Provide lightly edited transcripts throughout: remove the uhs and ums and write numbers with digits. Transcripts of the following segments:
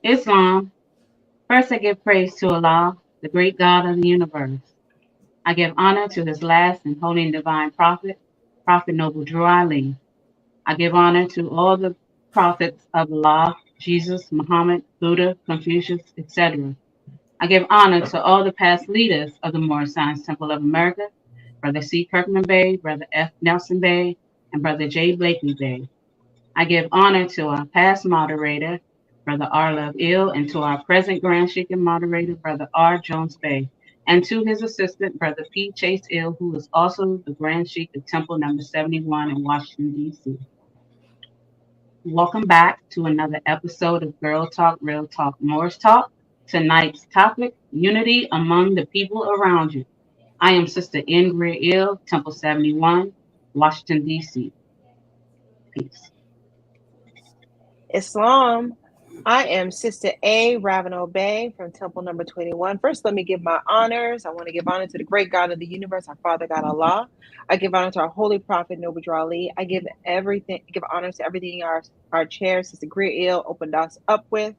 Islam. First, I give praise to Allah, the great God of the universe. I give honor to his last and holy and divine prophet, Prophet Noble Drew Ali. I give honor to all the prophets of Allah, Jesus, Muhammad, Buddha, Confucius, etc. I give honor to all the past leaders of the Moorish Science Temple of America, Brother C. Kirkman Bey, Brother F. Nelson Bey, and Brother J. Blakely Bey. I give honor to our past moderator, Brother R. Love Ill, and to our present Grand Sheikh and moderator, Brother R. Jones Bey, and to his assistant, Brother P. Chase Ill, who is also the Grand Sheikh of Temple number 71 in Washington, D.C. Welcome back to another episode of Girl Talk, Real Talk, Moorish Talk. Tonight's topic, unity among the people around you. I am Sister Ingrid Ill, Temple 71, Washington, D.C. Peace. Islam. I am Sister A. Ravenel Bay from Temple number 21. First, let me give my honors. I want to give honor to the great God of the universe, our Father God Allah. I give honor to our holy prophet, Noble Drew Ali. I give honor to everything our chair, Sister Greer Ill, opened us up with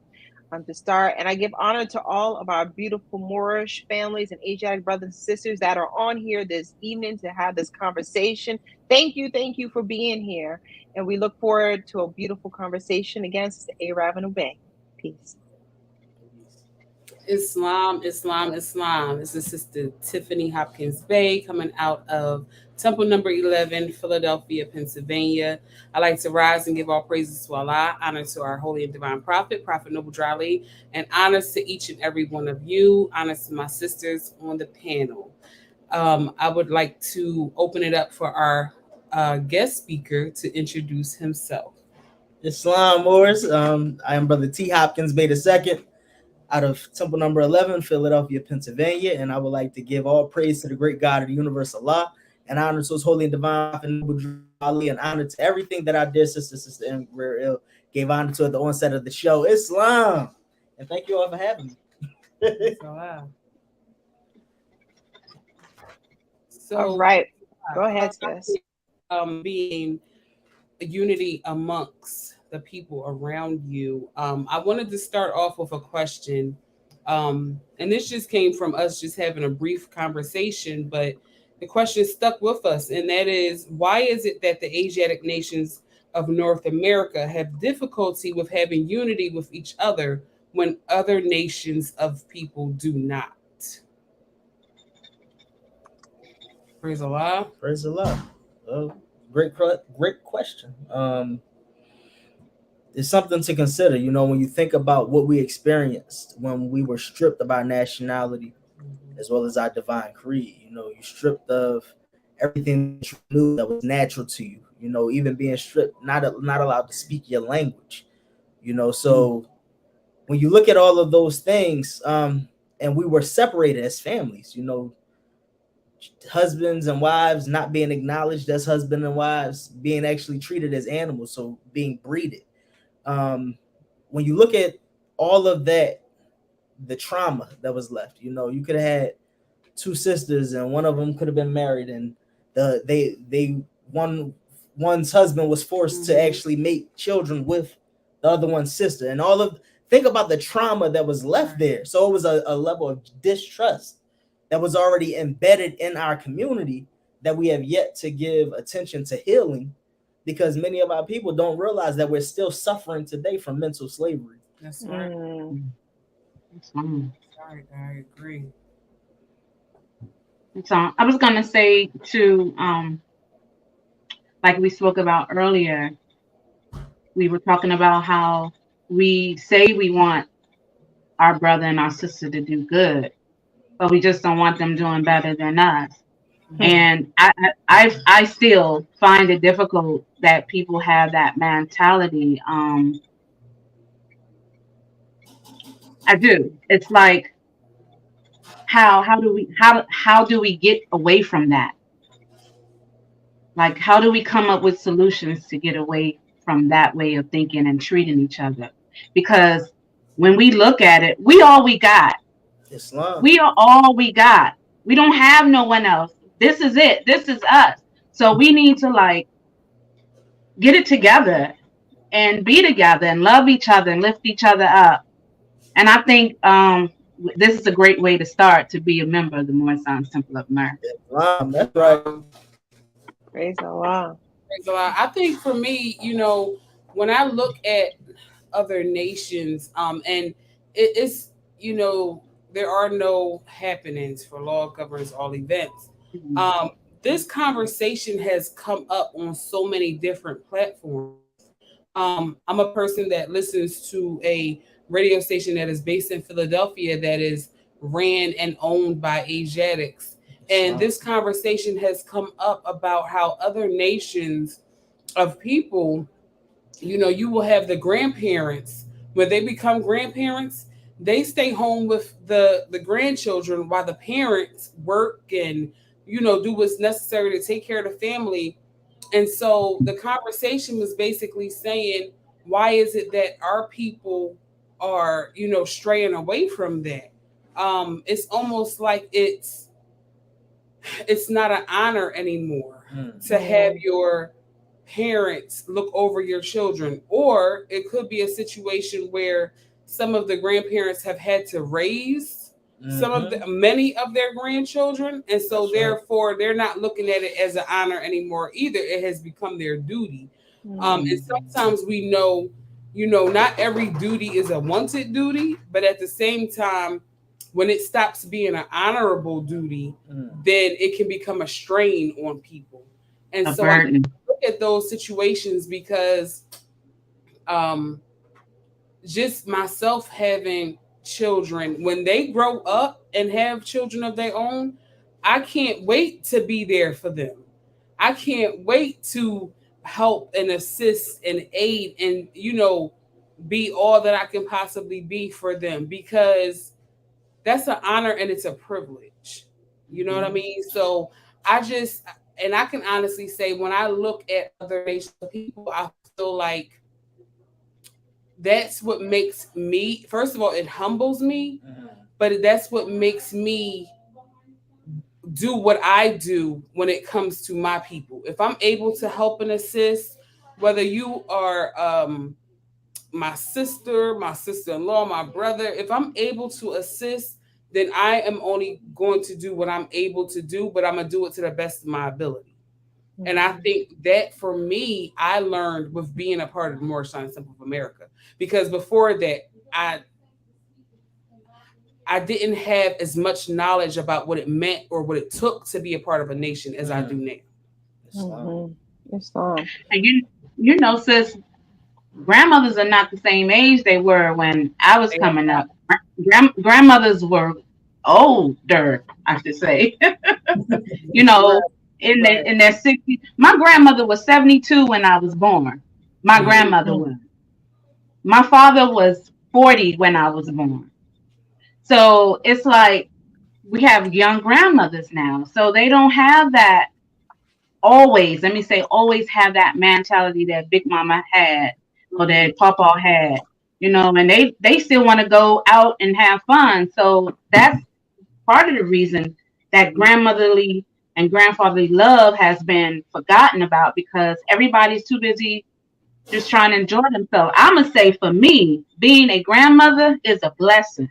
to start. And I give honor to all of our beautiful Moorish families and Asiatic brothers and sisters that are on here this evening to have this conversation. Thank you for being here. And we look forward to a beautiful conversation again. Sister A. Ravenel Bay. Peace. Islam. This is Sister Tiffany Hopkins Bay coming out of Temple number 11, Philadelphia, Pennsylvania. I like to rise and give all praises to Allah, honor to our holy and divine prophet, Prophet Noble Drew Ali, and honors to each and every one of you, honors to my sisters on the panel. I would like to open it up for our guest speaker to introduce himself. Islam Moors. I am Brother T. Hopkins Bay II out of Temple number 11, Philadelphia, Pennsylvania, and I would like to give all praise to the great God of the universe, Allah, and honor to his holy and divine prophet, Noble Drew Ali, and honor to everything that our dear Sister Ingrid Ill gave honor to at the onset of the show, Islam. And thank you all for having me. So, all right. Go ahead, sis. Being a unity amongst the people around you. I wanted to start off with a question. And this just came from us just having a brief conversation, but the question stuck with us. And that is, why is it that the Asiatic nations of North America have difficulty with having unity with each other when other nations of people do not? Praise Allah. Praise Allah. Great question. It's something to consider, when you think about what we experienced when we were stripped of our nationality, as well as our divine creed. You're stripped of everything that you knew that was natural to you. Even being stripped, not allowed to speak your language. So when you look at all of those things, and we were separated as families. Husbands and wives not being acknowledged as husband and wives, being actually treated as animals, so being breeded. When you look at all of that, the trauma that was left, you could have had two sisters and one of them could have been married, and one's husband was forced to actually make children with the other one's sister, and think about the trauma that was left there. So it was a level of distrust that was already embedded in our community that we have yet to give attention to healing, because many of our people don't realize that we're still suffering today from mental slavery. That's right. Sorry, I agree. So I was going to say too, like we spoke about earlier, we were talking about how we say we want our brother and our sister to do good, but we just don't want them doing better than us. And I still find it difficult that people have that mentality. I do. It's like, how do we get away from that? Like, how do we come up with solutions to get away from that way of thinking and treating each other? Because when we look at it, we all we got. Islam. We are all we got. We don't have no one else. This is it. This is us. So we need to get it together and be together and love each other and lift each other up And I think this is a great way to start to be a member of the Moorish Temple of America. That's right. Praise Allah. So I think for me, when I look at other nations, and it's, there are no happenings for law governs all events. Mhm. Um, this conversation has come up on so many different platforms. I'm a person that listens to a radio station that is based in Philadelphia that is ran and owned by Asiatics. And this conversation has come up about how other nations of people, you will have the grandparents. When they become grandparents, they stay home with the grandchildren while the parents work and do what's necessary to take care of the family. And so the conversation was basically saying, why is it that our people are, straying away from that? It's almost like it's not an honor anymore to have your parents look over your children, or it could be a situation where some of the grandparents have had to raise many of their grandchildren, and so therefore they're not looking at it as an honor anymore either. It has become their duty. And sometimes we know, not every duty is a wanted duty, but at the same time, when it stops being an honorable duty, then it can become a strain on people. And A so I burden. look at those situations because um, just myself having children, when they grow up and have children of their own, I can't wait to be there for them. I can't wait to help and assist and aid and, be all that I can possibly be for them, because that's an honor and it's a privilege. You know what I mean? So I just, and I can honestly say, when I look at other nations of people, I feel like that's what makes me, first of all, it humbles me, but that's what makes me do what I do when it comes to my people. If I'm able to help and assist, whether you are my sister, my sister-in-law, my brother, if I'm able to assist, then I am only going to do what I'm able to do, but I'm going to do it to the best of my ability. And I think that for me, I learned with being a part of the Moorish Temple of America, because before that, I didn't have as much knowledge about what it meant or what it took to be a part of a nation as I do now. Islam. And sis, grandmothers are not the same age they were when I was coming up. Grandmothers were older, I should say. you know, in their 60s. My grandmother was 72 when I was born. My grandmother was. My father was 40 when I was born. So it's like we have young grandmothers now. So they don't have that always, let me say, always have that mentality that Big Mama had or that Papa had, and they still want to go out and have fun. So that's part of the reason that grandmotherly and grandfatherly love has been forgotten about, because everybody's too busy just trying to enjoy themselves. I'm going to say, for me, being a grandmother is a blessing.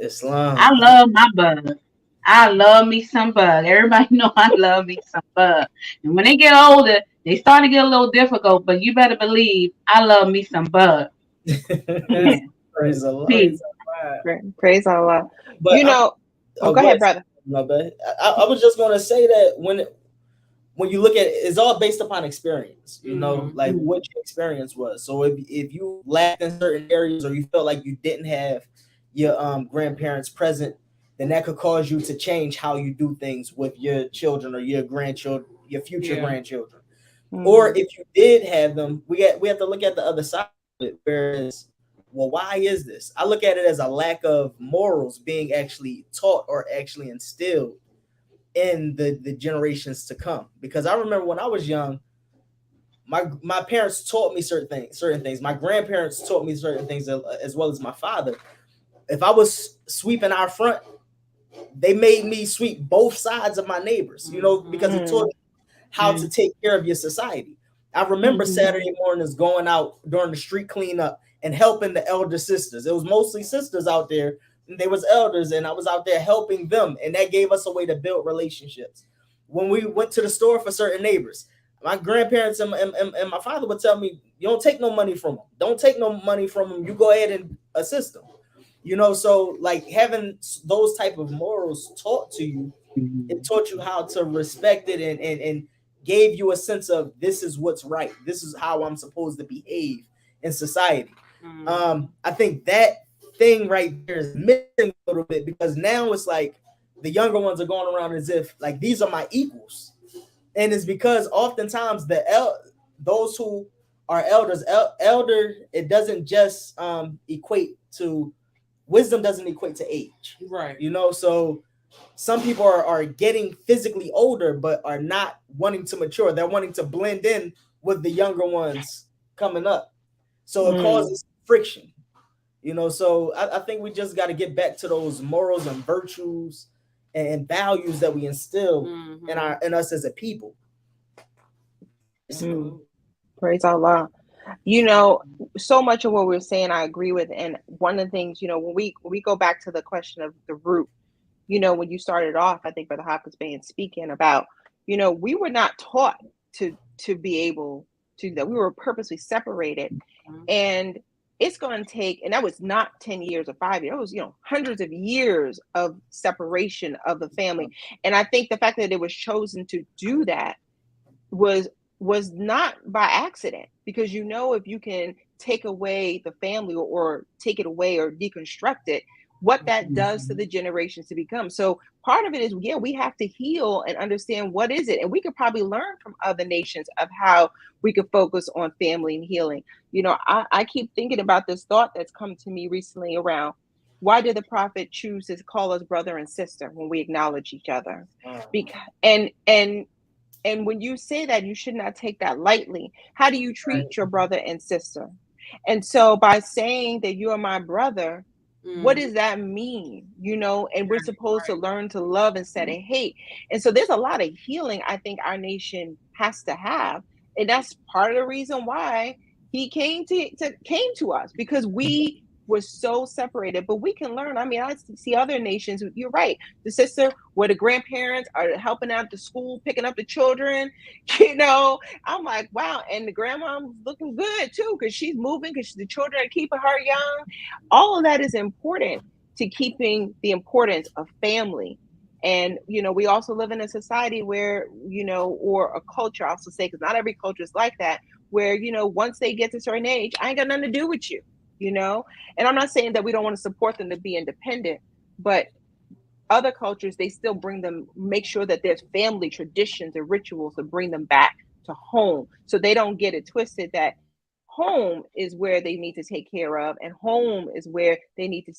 Islam. I love my bug. I love me some bug. Everybody know I love me some bug. And when they get older, they start to get a little difficult, but you better believe I love me some bug. Yeah. Praise Allah. Praise Allah. But go ahead, brother. No, but I was just going to say that when you look at it, it's all based upon experience, like what your experience was. So if you lacked in certain areas, or you felt like you didn't have your grandparents present, then that could cause you to change how you do things with your children or your grandchildren, your future grandchildren. Or if you did have them, we have to look at the other side of it. Whereas, well, why is this? I look at it as a lack of morals being actually taught or actually instilled in the generations to come. Because I remember when I was young, my parents taught me certain things. My grandparents taught me certain things, as well as my father. If I was sweeping our front, they made me sweep both sides of my neighbors, because it taught me how to take care of your society. I remember Saturday mornings going out during the street cleanup and helping the elder sisters. It was mostly sisters out there, and they was elders, and I was out there helping them, and that gave us a way to build relationships. When we went to the store for certain neighbors, my grandparents and my father would tell me, you don't take no money from them. Don't take no money from them. You go ahead and assist them. So like having those type of morals taught to you, it taught you how to respect it and gave you a sense of this is what's right. This is how I'm supposed to behave in society. I think that thing right there is missing a little bit, because now it's like the younger ones are going around as if like these are my equals, and it's because oftentimes those who are elders, elder, it doesn't just equate to wisdom, doesn't equate to age, right? So some people are getting physically older but are not wanting to mature. They're wanting to blend in with the younger ones coming up, so it causes friction. So I think we just got to get back to those morals and virtues and values that we instill in us as a people. Praise Allah. So much of what we're saying I agree with, and one of the things, when we go back to the question of the root, when you started off, I think Brother Hopkins being speaking about, we were not taught to be able to do that. We were purposely separated, and it's going to take, and that was not 10 years or 5 years. It was, hundreds of years of separation of the family. And I think the fact that it was chosen to do that was not by accident, because if you can take away the family or take it away or deconstruct it, what that does to the generations to become. So part of it is, we have to heal and understand what is it. And we could probably learn from other nations of how we could focus on family and healing. I keep thinking about this thought that's come to me recently around, why did the prophet choose to call us brother and sister when we acknowledge each other? Because, and when you say that, you should not take that lightly. How do you treat your brother and sister? And so by saying that you are my brother, what does that mean? And we're supposed to learn to love instead of hate. And so there's a lot of healing I think our nation has to have. And that's part of the reason why he came to us, because we were so separated. But we can learn. I mean, I see other nations. You're right. The sister where the grandparents are helping out the school, picking up the children. I'm like, wow. And the grandma's looking good too, because she's moving, because the children are keeping her young. All of that is important to keeping the importance of family. And, we also live in a society where, or a culture, I also say, because not every culture is like that, where, once they get to a certain age, I ain't got nothing to do with you, And I'm not saying that we don't want to support them to be independent, but other cultures, they still make sure that there's family traditions and rituals to bring them back to home. So they don't get it twisted that home is where they need to take care of, and home is where they need to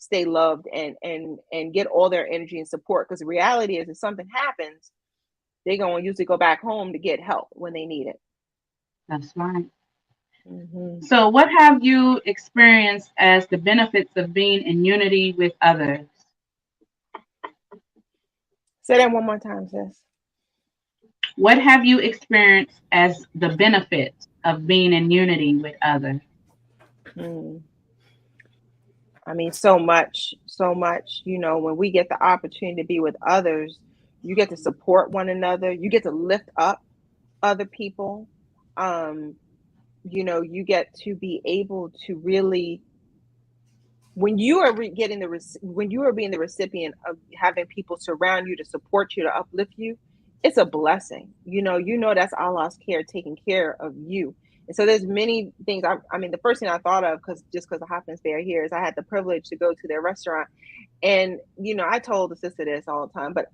stay loved and get all their energy and support. Because the reality is, if something happens, they're going to usually go back home to get help when they need it. That's right. So what have you experienced as the benefits of being in unity with others? Say that one more time, sis. What have you experienced as the benefits of being in unity with others? I mean, so much, when we get the opportunity to be with others, you get to support one another. You get to lift up other people. You get to be able to really, when you are being the recipient of having people surround you to support you, to uplift you, it's a blessing. That's Allah's care, taking care of you. And so there's many things. I mean, the first thing I thought of, because of Hopkins Fair here, is I had the privilege to go to their restaurant. And, I told the sister this all the time, but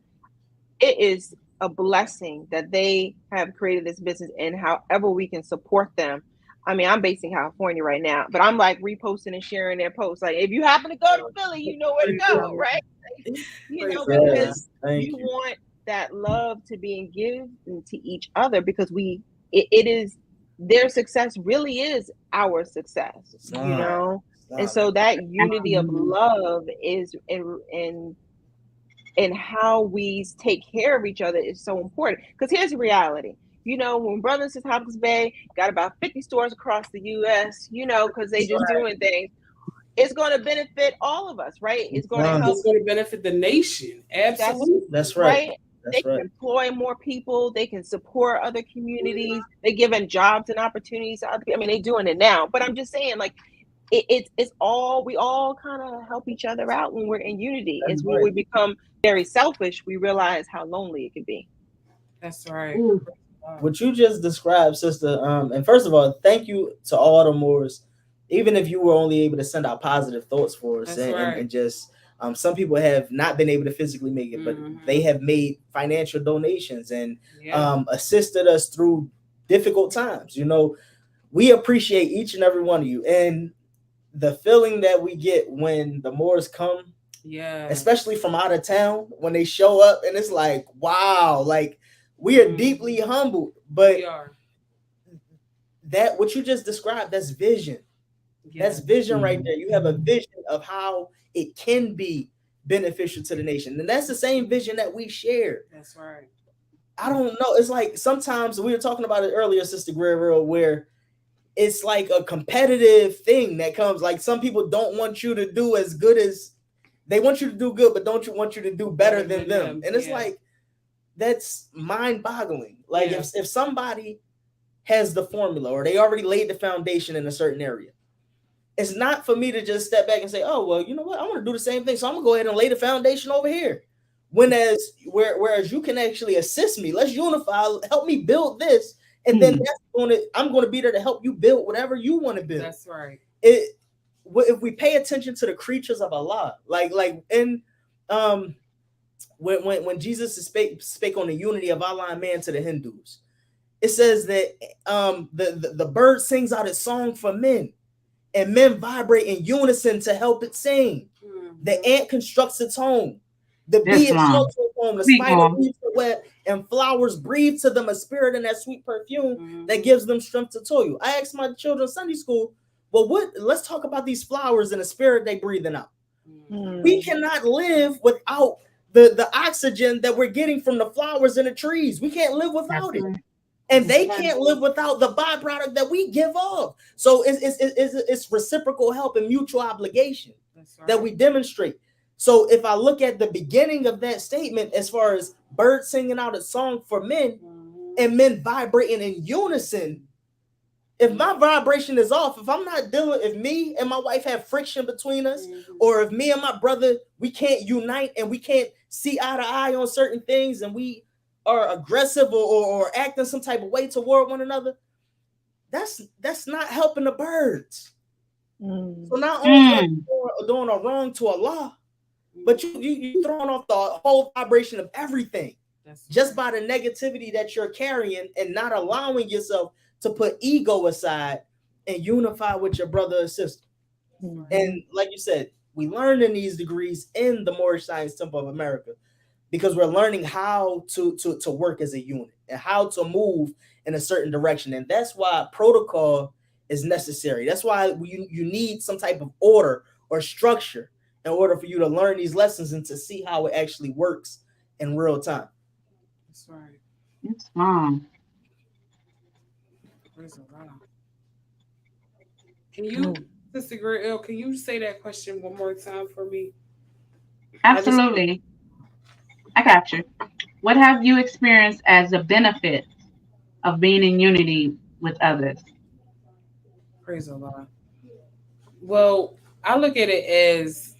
it is a blessing that they have created this business, and however we can support them. I mean, I'm based in California right now, but I'm like reposting and sharing their posts. Like, if you happen to go to Philly, you know where to go, right? Because you want that love to be given to each other, because it is their success really is our success, and so that unity of love is in how we take care of each other is so important. Because here's the reality: when Brothers and Hopkins Bay got about 50 stores across the U.S., because they just doing things, it's going to benefit all of us, right? It's going to help. It's going to benefit the nation. Absolutely. That's right. Right? They That's can right. employ more people. They can support other communities. They're giving jobs and opportunities to other people. I mean, they're doing it now. But I'm just saying, like, it's all, we all kind of help each other out when we're in unity. That's It's when right. we become very selfish, we realize how lonely it can be. That's right. Ooh. What you just described, sister. And first of all, thank you to all the Moors, even if you were only able to send out positive thoughts for us, That's right. and just some people have not been able to physically make it, but they have made financial donations and assisted us through difficult times. We appreciate each and every one of you, and the feeling that we get when the Moors come, especially from out of town, when they show up, and it's like, wow, like we are deeply humbled. But that what you just described, that's vision. That's vision right there. You have a vision of how it can be beneficial to the nation, and that's the same vision that we share. That's right. I don't know. It's like sometimes we were talking about it earlier, Sister Guerrero, where it's like a competitive thing that comes. Like some people don't want you to do as good as they want you to do good, but don't want you to do better than them. And it's like that's mind-boggling. Like if somebody has the formula or they already laid the foundation in a certain area, it's not for me to just step back and say, oh, well, you know what? I want to do the same thing. So I'm gonna go ahead and lay the foundation over here. Whereas you can actually assist me. Let's unify, help me build this. And then I'm going to be there to help you build whatever you want to build. That's right. If we pay attention to the creatures of Allah, like in when Jesus spake on the unity of Allah and man to the Hindus, it says that the bird sings out its song for men, and men vibrate in unison to help it sing. The ant constructs its home. The bee exalts its home. The spider weaves the web, and flowers breathe to them a spirit and that sweet perfume that gives them strength to toil. I asked my children Sunday school, well, let's talk about these flowers and the spirit they breathing out. We cannot live without the oxygen that we're getting from the flowers and the trees. We can't live without it. And they can't live without the byproduct that we give off. So it's reciprocal help and mutual obligation that we demonstrate. So if I look at the beginning of that statement, as far as birds singing out a song for men and men vibrating in unison, if my vibration is off, if me and my wife have friction between us, or if me and my brother, we can't unite and we can't see eye to eye on certain things, and we are aggressive or acting some type of way toward one another, that's not helping the birds. So not only doing a wrong to Allah, but you throwing off the whole vibration of everything just by the negativity that you're carrying and not allowing yourself to put ego aside and unify with your brother or sister. And like you said, we learn in these degrees in the Moorish Science Temple of America, because we're learning how to work as a unit and how to move in a certain direction. And that's why protocol is necessary. That's why you need some type of order or structure in order for you to learn these lessons and to see how it actually works in real time. That's right. It's wrong. Can you, Sister Grill, can you say that question one more time for me? Absolutely. I got you. What have you experienced as a benefit of being in unity with others? Praise Allah. Well, I look at it as,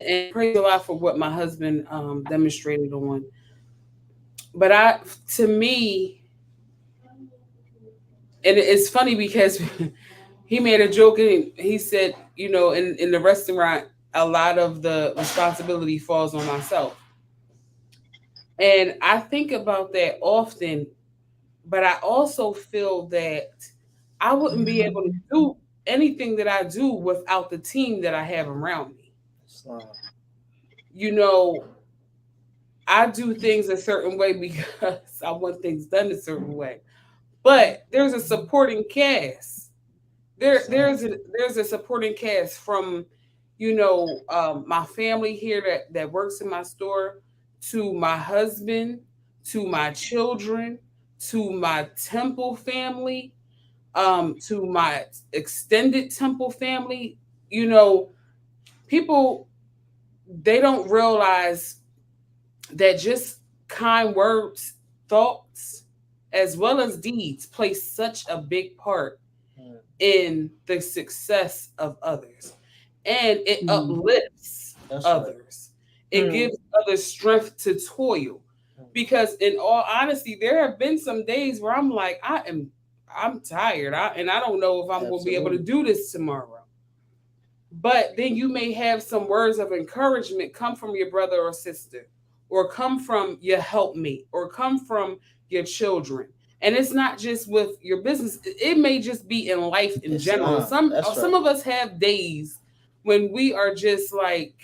and praise Allah for what my husband demonstrated on. But to me, and it's funny because he made a joke and he said, in the restaurant, a lot of the responsibility falls on myself. And I think about that often, but I also feel that I wouldn't be able to do anything that I do without the team that I have around me. I do things a certain way because I want things done a certain way. But there's a supporting cast. There's a supporting cast from, my family here that works in my store, to my husband, to my children, to my temple family, to my extended temple family. You know, people, they don't realize that just kind words, thoughts, as well as deeds play such a big part in the success of others. And it uplifts others. It gives others strength to toil. Because in all honesty, there have been some days where I'm like, I'm tired. And I don't know if I'm going to be able to do this tomorrow. But then you may have some words of encouragement come from your brother or sister, or come from your helpmate, or come from your children. And it's not just with your business; it may just be in life in general. Some of us have days when we are just like,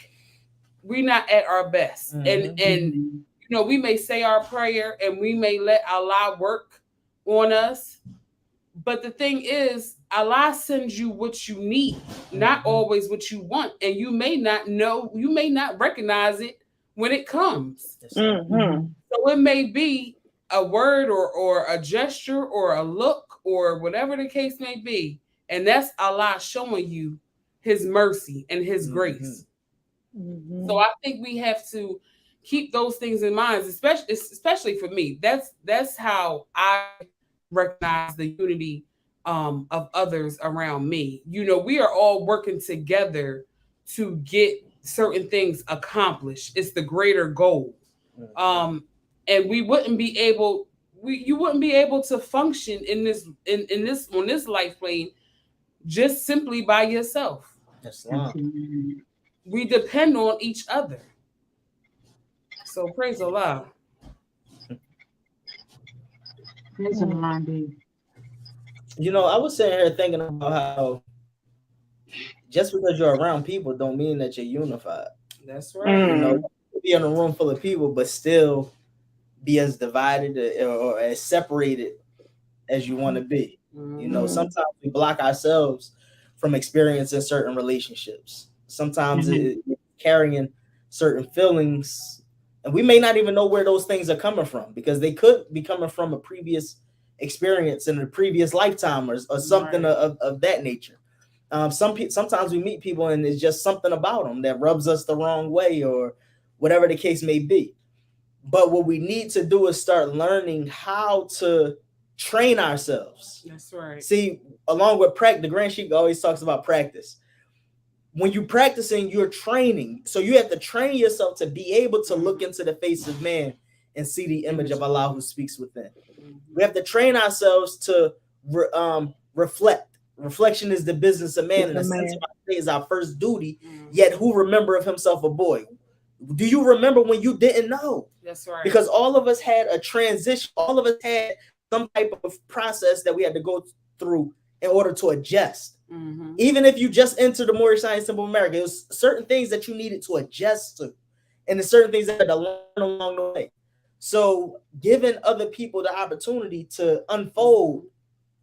we're not at our best, and we may say our prayer and we may let Allah work on us. But the thing is, Allah sends you what you need, not always what you want. And you may not know, you may not recognize it when it comes. So it may be a word or a gesture or a look or whatever the case may be. And that's Allah showing you his mercy and his grace. So I think we have to keep those things in mind, especially for me. That's how I recognize the unity of others around me. We are all working together to get certain things accomplished. It's the greater goal. And we wouldn't be able you wouldn't be able to function in this on this life plane just simply by yourself. That's We depend on each other. So praise Allah. Praise Allah, indeed. I was sitting here thinking about how just because you're around people don't mean that you're unified. That's right. You could be in a room full of people, but still be as divided or as separated as you want to be. Sometimes we block ourselves from experiencing certain relationships. Sometimes it's carrying certain feelings, and we may not even know where those things are coming from, because they could be coming from a previous experience in a previous lifetime or something of that nature. Sometimes we meet people and it's just something about them that rubs us the wrong way or whatever the case may be. But what we need to do is start learning how to train ourselves. That's right. See, along with practice, the Grand Sheikh always talks about practice. When you're practicing, you're training. So you have to train yourself to be able to look into the face of man and see the image of Allah who speaks within. We have to train ourselves to reflect. Reflection is the business of man, and the sense of our is our first duty. Yet who remember of himself a boy? Do you remember when you didn't know? That's right. Because all of us had a transition. All of us had some type of process that we had to go through in order to adjust. Even if you just entered the Moorish Science Temple of America, there's certain things that you needed to adjust to, and there's certain things that you had to learn along the way. So giving other people the opportunity to unfold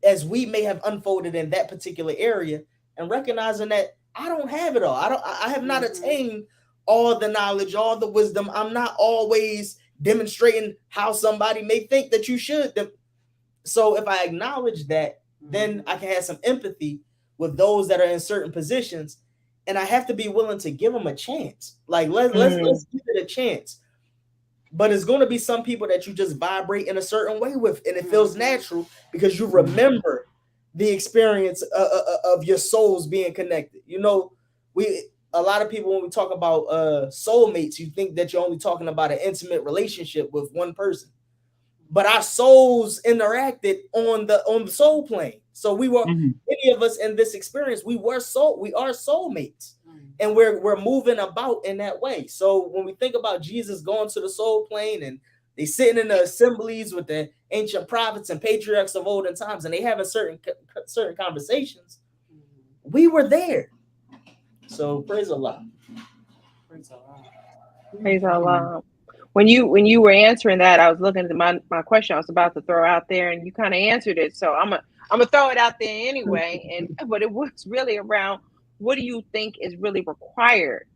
as we may have unfolded in that particular area, and recognizing that I don't have it all. I have not attained all the knowledge, all the wisdom. I'm not always demonstrating how somebody may think that you should. So if I acknowledge that, then I can have some empathy with those that are in certain positions, and I have to be willing to give them a chance. Like let's give it a chance. But it's going to be some people that you just vibrate in a certain way with, and it feels natural because you remember the experience of your souls being connected. A lot of people, when we talk about soulmates, you think that you're only talking about an intimate relationship with one person, but our souls interacted on the soul plane. So we were any of us in this experience, we are soulmates, and we're moving about in that way. So when we think about Jesus going to the soul plane, and they sitting in the assemblies with the ancient prophets and patriarchs of olden times, and they having certain conversations, we were there. So praise Allah. Praise Allah. Praise Allah. When you were answering that, I was looking at my question I was about to throw out there, and you kind of answered it. So I'm gonna throw it out there anyway. But it was really around, what do you think is really required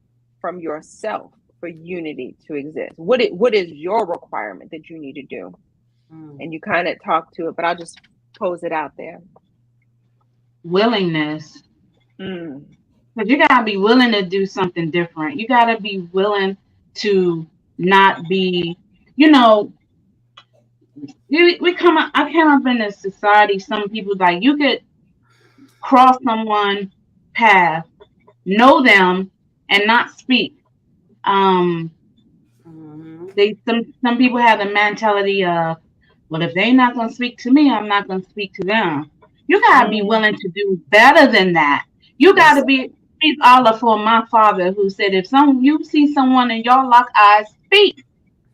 from yourself for unity to exist? What is your requirement that you need to do? Mm. and you kind of talk to it, but I'll just pose it out there. Willingness. Mm. Because you gotta be willing to do something different. You gotta be willing to not be, you know, we come up. I came up in a society. Some people like you could cross someone's path, know them, and not speak. Um, Mm-hmm. some people have the mentality of, well, if they're not gonna speak to me, I'm not gonna speak to them. You gotta be Mm. willing to do better than that. You Yes. gotta be. Speak Allah for my father, who said, if you see someone and y'all lock eyes, speak,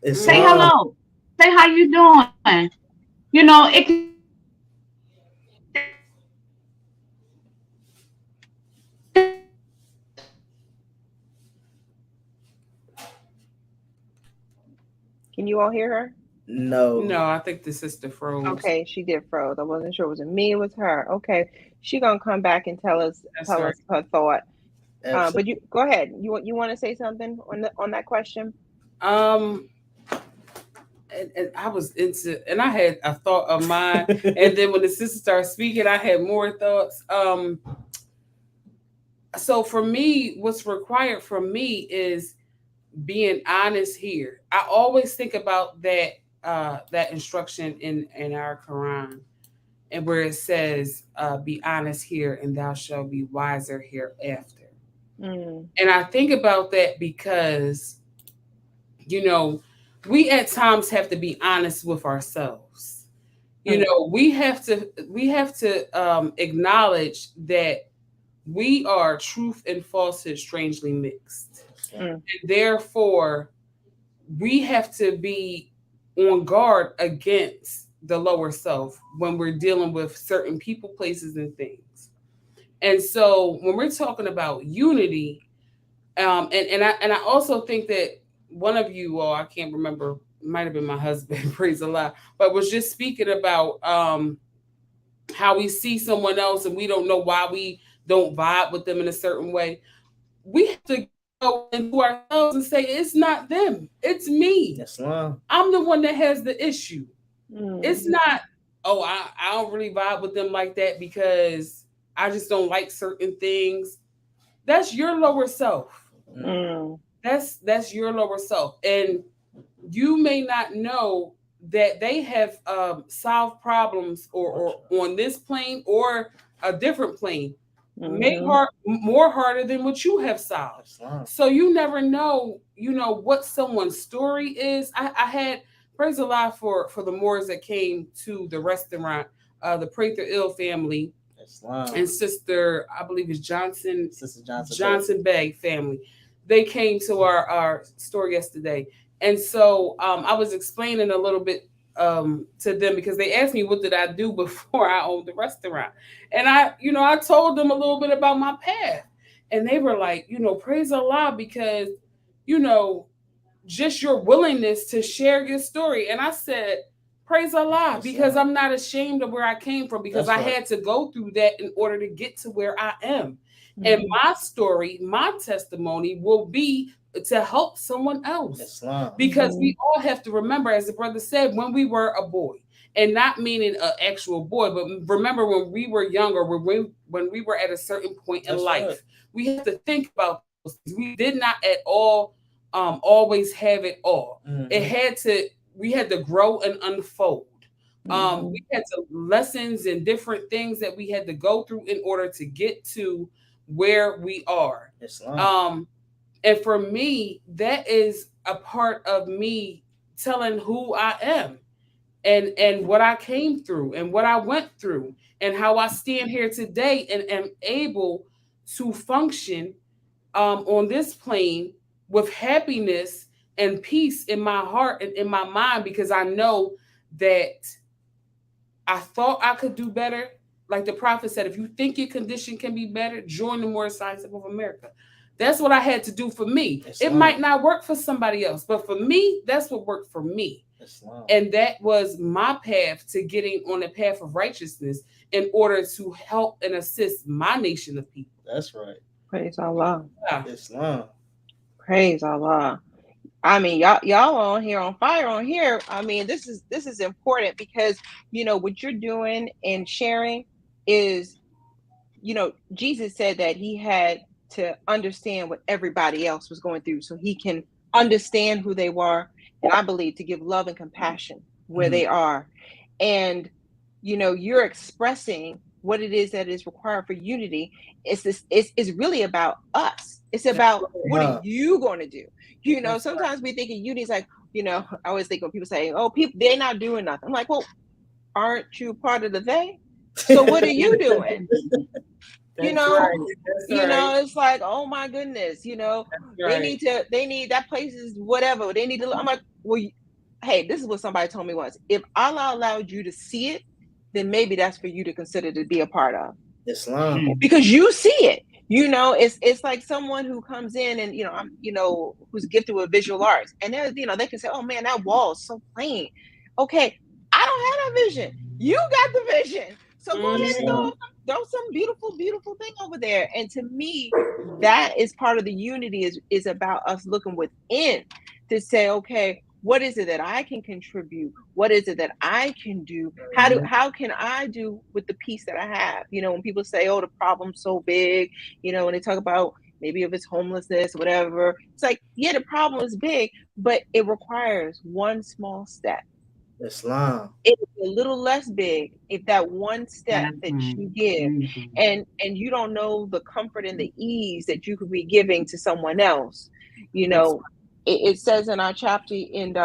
say Mm-hmm. Islam. hello, say how you doing. You know, it can be something simple as Can you all hear her? No. No, I think the sister froze. Okay, she did froze. I wasn't sure was it me, it was her. Okay, she gonna come back and tell us That's right. her thought. But Absolutely. you go ahead. You want to say something on that question? Um, and I was into, and I had a thought of mine, and then when the sister started speaking, I had more thoughts. So for me, what's required from me is being honest here. I always think about that instruction in our Quran, and where it says, "Be honest here, and thou shalt be wiser hereafter." Mm. And I think about that because you know we at times have to be honest with ourselves. Mm. We have to acknowledge that we are truth and falsehood strangely mixed, Mm. and therefore we have to be on guard against the lower self when we're dealing with certain people, places, and things. And so when we're talking about unity, and I also think that one of you all, I can't remember, might have been my husband, praise Allah, but was just speaking about how we see someone else and we don't know why we don't vibe with them in a certain way. We have to go into ourselves and say, it's not them, it's me. Islam. I'm the one that has the issue. It's Mm. not, oh, I don't really vibe with them like that because I just don't like certain things. That's your lower self. Mm. Mm. That's your lower self. And you may not know that they have solved problems or on this plane or a different plane Mhm. more harder than what you have solved. Islam. So you never know, what someone's story is. I had, praise Allah for the Moors that came to the restaurant, the Prather Ill family Islam. and sister, I believe it's Sister Johnson. Johnson Bay family. They came to our store yesterday, and so I was explaining a little bit to them because they asked me what did I do before I owned the restaurant, and I told them a little bit about my path, and they were like, praise Allah, because you know just your willingness to share your story. And I said, praise Allah, because I'm not ashamed of where I came from, because That's I right. had to go through that in order to get to where I am. And Mhm. my story, my testimony will be to help someone else. Islam. Because we Mhm. all have to remember, as the brother said, when we were a boy, and not meaning an actual boy, but remember when we were younger, when we were at a certain point in That's life, right. we have to think about those things. We did not at all always have it all. It Mhm. had to, we had to grow and unfold. Mhm. We had to lessons and different things that we had to go through in order to get to where we are. Islam. And for me, that is a part of me telling who I am and what I came through and what I went through and how I stand here today and am able to function on this plane with happiness and peace in my heart and in my mind, because I know that I thought I could do better. Like the prophet said, if you think your condition can be better, join the Moorish Science of America. That's what I had to do for me. It Islam. might not work for somebody else, but for me, that's what worked for me. Islam. And that was my path to getting on the path of righteousness in order to help and assist my nation of people. That's right. Praise Allah. Yeah. Islam. Praise Allah. I mean, y'all on here on fire on here. I mean, this is important because what you're doing and sharing is, Jesus said that he had to understand what everybody else was going through so he can understand who they were, and I believe to give love and compassion where they are. And you're expressing what it is that is required for unity. It's really about us. It's about what are you going to do. Sometimes we think of unity is like, I always think when people say, oh, people, they're not doing nothing. I'm like, well, aren't you part of the they? So what are you doing? It's like, oh my goodness, right. they need that place is whatever. They need to, I'm like, well, hey, this is what somebody told me once. If Allah allowed you to see it, then maybe that's for you to consider to be a part of. Islam. Because you see it. It's like someone who comes in and I'm who's gifted with visual arts, and they can say, oh man, that wall is so plain. Okay, I don't have that vision. You got the vision. So go ahead and throw some beautiful thing over there. And to me, that is part of the unity is about us looking within to say, okay, what is it that I can contribute? What is it that I can do? How can I do with the piece that I have? When people say, oh, the problem's so big, when they talk about maybe if it's homelessness, whatever, it's like, yeah, the problem is big, but it requires one small step. Islam. It's a little less big if that one step that you give, and you don't know the comfort and the ease that you could be giving to someone else. It says in our chapter in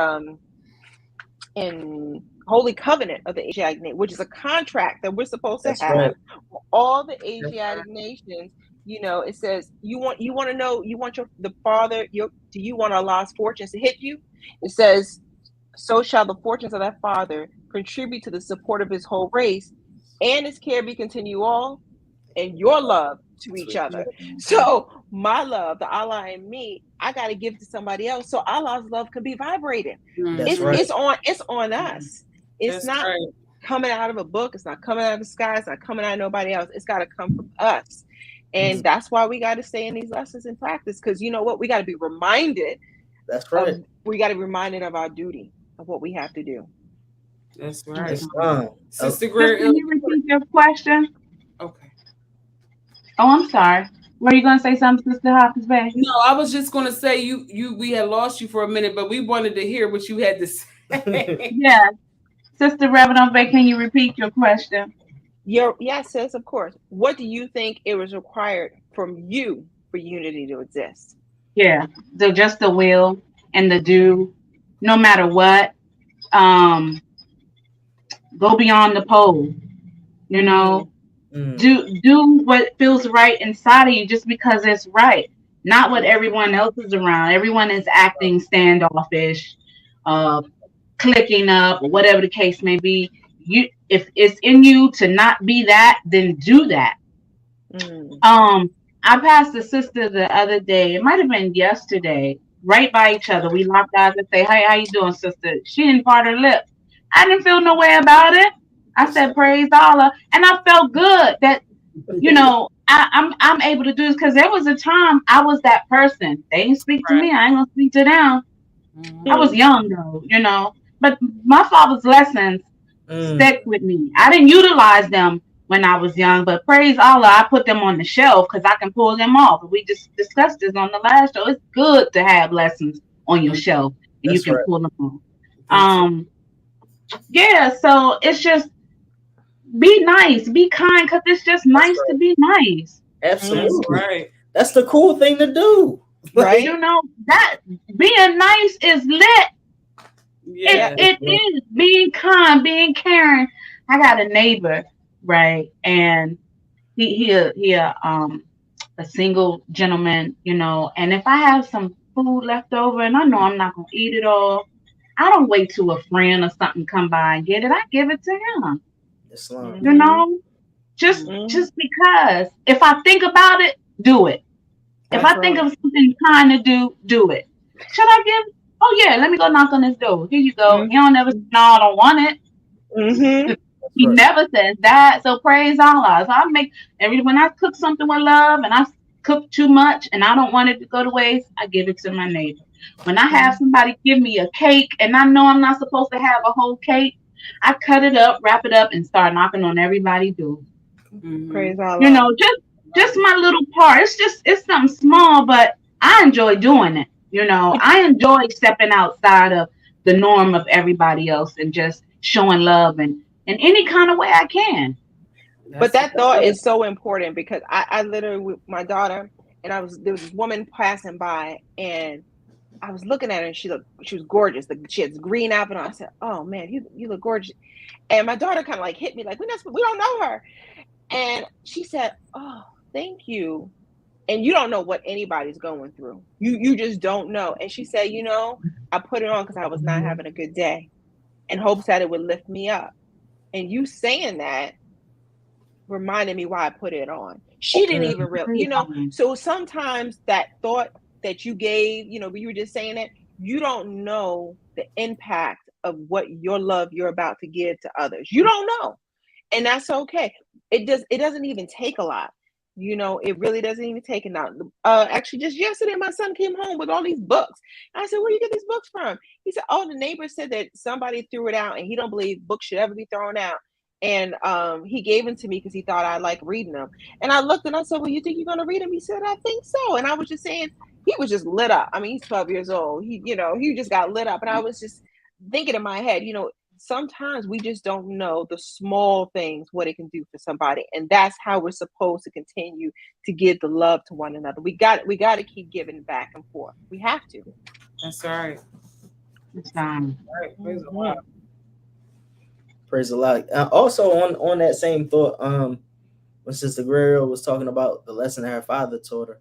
Holy Covenant of the Asiatic Nation, which is a contract that we're supposed to have for all the Asiatic nations. It says you want to know, do you want Allah's fortunes to hit you? It says, so shall the fortunes of that father contribute to the support of his whole race, and his care be continue all, and your love to each other. So my love, the Allah in me, I got to give to somebody else so Allah's love can be vibrated. It's on us. It's not coming out of a book. It's not coming out of the sky. It's not coming out of nobody else. It's got to come from us. And that's why we got to stay in these lessons and practice, because you know what? We got to be reminded. That's right. We got to be reminded of our duty, of what we have to do. That's right. Sister Greer, can you repeat your question? Okay. Oh, I'm sorry. Were you going to say something, Sister Hopkins Bay? No, I was just going to say we had lost you for a minute, but we wanted to hear what you had to say. Yeah. Sister Reverend Bay, can you repeat your question? Yes, sis, of course. What do you think it was required from you for unity to exist? Yeah, just the will and the do, no matter what. Go beyond the pole, do what feels right inside of you just because it's right, not what everyone else is around. Everyone is acting standoffish, clicking up, or whatever the case may be. If it's in you to not be that, then do that. I passed a sister the other day, it might have been yesterday, right by each other. We locked eyes and say, hey, how you doing, sister? She didn't part her lip. I didn't feel no way about it. I said, praise Allah. And I felt good that, I'm able to do this, because there was a time I was that person. They didn't speak to me. I ain't going to speak to them. I was young, though, but my father's lessons stuck with me. I didn't utilize them when I was young, but praise Allah, I put them on the shelf because I can pull them off. We just discussed this on the last show. It's good to have lessons on your shelf and you can pull them off. Yeah, so it's just be nice, be kind, because it's just nice to be nice. Absolutely. Right. That's the cool thing to do. Right? That being nice is lit. Yeah. It is being kind, being caring. I got a neighbor, right? And he a single gentleman, and if I have some food left over and I know I'm not gonna eat it all, I don't wait till a friend or something come by and get it. I give it to him. Islam. Just because if I think about it, do it. If I think of something kind to do it. Should I give? Oh yeah, let me go knock on this door. Here you go. You don't ever no, I don't want it. He never says that. So praise Allah. So when I cook something with love and I cook too much and I don't want it to go to waste, I give it to my neighbor. When I have somebody give me a cake and I know I'm not supposed to have a whole cake, I cut it up, wrap it up, and start knocking on everybody's door. Mm-hmm. Praise You Allah. know, just my little part. It's something small, but I enjoy doing it. You know, I enjoy stepping outside of the norm of everybody else and just showing love and in any kind of way I can. But That's that that's thought good. is so important because I literally with my daughter and there was this woman passing by and I was looking at her and she was gorgeous. She had green apple on. I said, "Oh man, you look gorgeous." And my daughter kind of like hit me like we don't know her. And she said, "Oh, thank you." And you don't know what anybody's going through. You just don't know. And she said, I put it on because I was not having a good day, in hopes that it would lift me up. And you saying that reminded me why I put it on. She didn't even real, so sometimes that thought that you gave, when you were just saying it, you don't know the impact of what your love you're about to give to others. You don't know. And that's okay. It doesn't even take a lot. It really doesn't even take a lot. Actually, just yesterday, my son came home with all these books. I said, "Where do you get these books from?" He said, "Oh, the neighbor said that somebody threw it out, and he don't believe books should ever be thrown out." And he gave them to me because he thought I like reading them. And I looked and I said, "Well, you think you're gonna read them?" He said, "I think so." And I was just saying, he was just lit up. I mean, he's 12 years old. He just got lit up. And I was just thinking in my head, sometimes we just don't know the small things, what it can do for somebody. And that's how we're supposed to continue to give the love to one another. We got to keep giving back and forth. We have to. That's right. It's, Right. Praise the Lord. Praise the Lord. Also, on that same thought, when Sister Guerrero was talking about the lesson that her father taught her,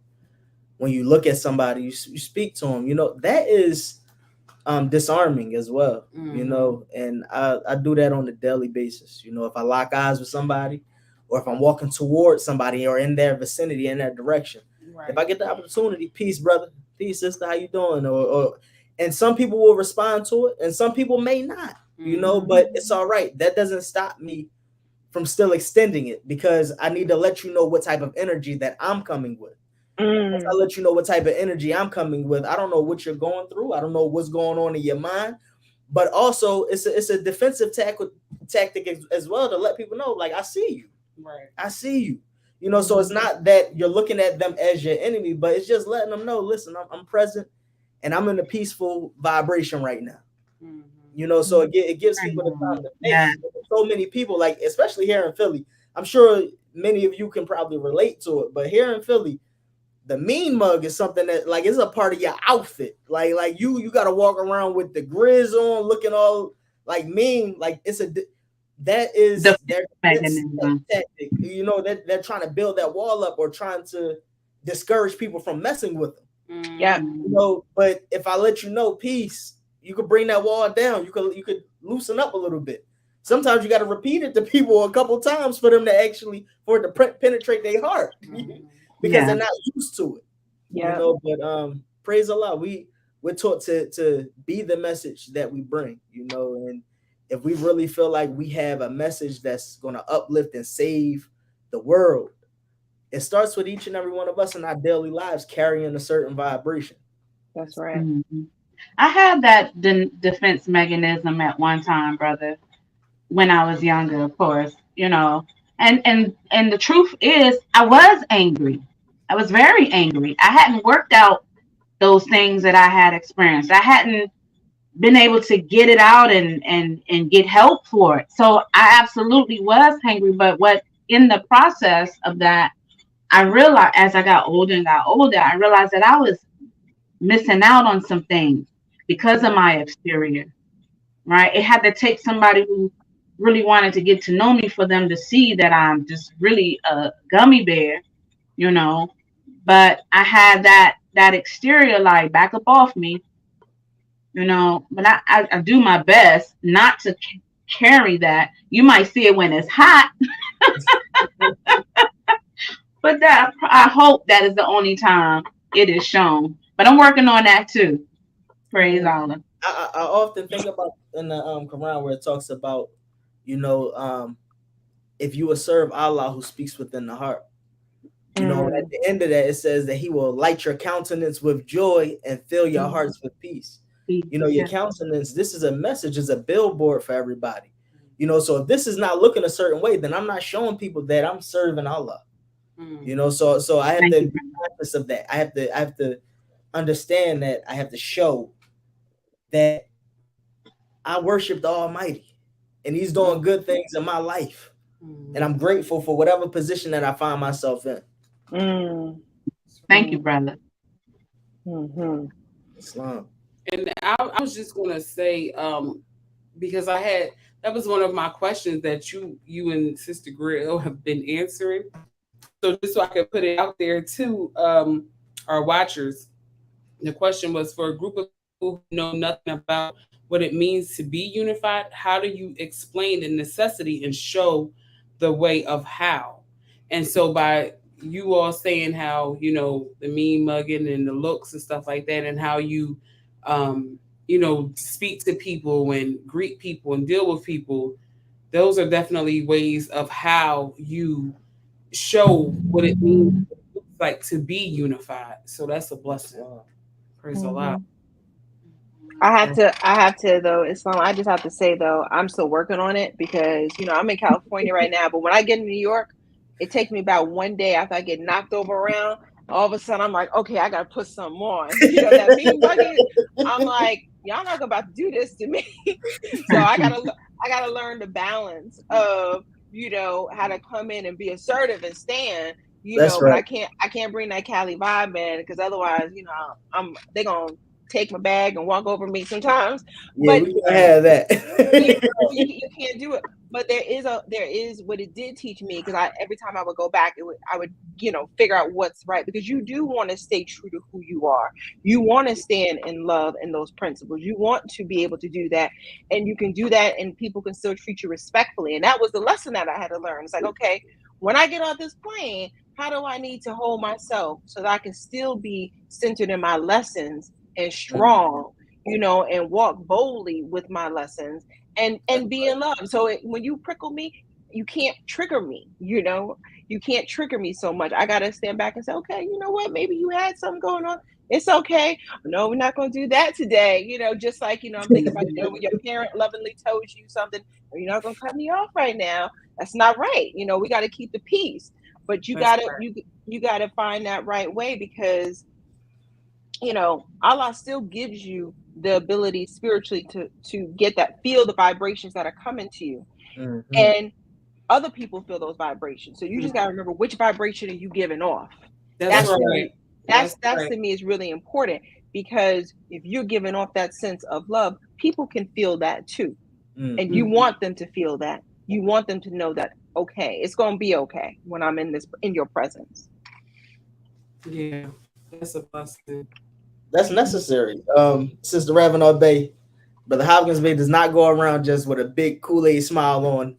when you look at somebody, you speak to them. That is disarming as well. And I do that on a daily basis. If I lock eyes with somebody, or if I'm walking towards somebody or in their vicinity, in that direction, Right. if I get the opportunity, peace, brother, peace, sister, how you doing? Or and some people will respond to it, and some people may not. But it's all right. That doesn't stop me from still extending it, because I need to let you know what type of energy that I'm coming with. Once I let you know what type of energy I'm coming with, I don't know what you're going through. I don't know what's going on in your mind. But also, it's a defensive tactic as well, to let people know, like, I see you. Right. I see you. So it's not that you're looking at them as your enemy, but it's just letting them know, listen, I'm present and I'm in a peaceful vibration right now. So it gives people the time to think. yeah. So many people, like, especially here in Philly, I'm sure many of you can probably relate to it, but here in Philly, the mean mug is something that, like, is a part of your outfit. Like you got to walk around with the grizz on, looking all like mean. Like that is The their mechanism. tactic. They're trying to build that wall up, or trying to discourage people from messing with them. Yeah. But if I let you know, peace, you could bring that wall down. You could loosen up a little bit. Sometimes you got to repeat it to people a couple times for them to for it to penetrate their heart. Because they're not used to it. Yeah. But praise Allah, we're taught to be the message that we bring, and if we really feel like we have a message that's going to uplift and save the world, it starts with each and every one of us in our daily lives carrying a certain vibration. That's right. Mm-hmm. I had that defense mechanism at one time, brother, when I was younger, of course, and the truth is I was angry. I was very angry. I hadn't worked out those things that I had experienced. I hadn't been able to get it out and get help for it. So I absolutely was angry. But what in the process of that, I realized as I got older and got older, I realized that I was missing out on some things because of my exterior, right? It had to take somebody who really wanted to get to know me for them to see that I'm just really a gummy bear, you know. But I had that exterior, like, back up off me, but I do my best not to carry that. You might see it when it's hot, but that I hope that is the only time it is shown. But I'm working on that too. Praise Allah. I often think about in the Quran where it talks about, if you will serve Allah who speaks within the heart. You know, at the end of that, it says that he will light your countenance with joy and fill your hearts with peace. You know, your countenance, this is a message, is a billboard for everybody. You know, so if this is not looking a certain way, then I'm not showing people that I'm serving Allah. You know, so I have to be conscious of that. I have to understand that I have to show that I worship the Almighty and He's doing good things in my life. And I'm grateful for whatever position that I find myself in. Thank you, brother. Islam. And I was just gonna say, because that was one of my questions that you and Sister Grill have been answering. So just so I could put it out there to our watchers, the question was, for a group of people who know nothing about what it means to be unified, how do you explain the necessity and show the way of how? And so by you all saying how, you know, the mean mugging and the looks and stuff like that, and how you you know, speak to people and greet people and deal with people, those are definitely ways of how you show what it means like to be unified. So that's a blessing. Praise Allah. I have to though, Islam. I just have to say though, I'm still working on it because, you know, I'm in California right now, but when I get in New York, it takes me about one day after I get knocked over around. All of a sudden, I'm like, okay, I gotta put some on. You know, that mean bugging. I'm like, y'all not about to do this to me. So I gotta learn the balance of, you know, how to come in and be assertive and stand. You know, but I can't bring that Cali vibe in, because otherwise, you know, they gonna take my bag and walk over me sometimes. Yeah, but we can have that. you can't do it. But there is what it did teach me, because every time I would go back, I would, you know, figure out what's right, because you do want to stay true to who you are. You want to stand in love and those principles. You want to be able to do that, and you can do that, and people can still treat you respectfully. And that was the lesson that I had to learn. It's like, okay, when I get off this plane, how do I need to hold myself so that I can still be centered in my lessons and strong, you know, and walk boldly with my lessons and be in love. So when you prickle me, you can't trigger me, you know, you can't trigger me so much. I got to stand back and say, okay, you know what, maybe you had something going on. It's okay. No, we're not going to do that today. You know, just like, you know, I'm thinking about, you know, when your parent lovingly told you something, you're not going to cut me off right now. That's not right. You know, we got to keep the peace, but you got to find that right way, because, you know, Allah still gives you the ability spiritually to get that, feel the vibrations that are coming to you. And other people feel those vibrations. So you just got to remember, which vibration are you giving off? That's right. That's to me is really important, because if you're giving off that sense of love, people can feel that too. And you want them to feel that. You want them to know that, okay, it's going to be okay when I'm in your presence. Yeah, that's a blessing. That's necessary. Sister Ravenel Bay, Brother Hopkins Bay does not go around just with a big Kool-Aid smile on,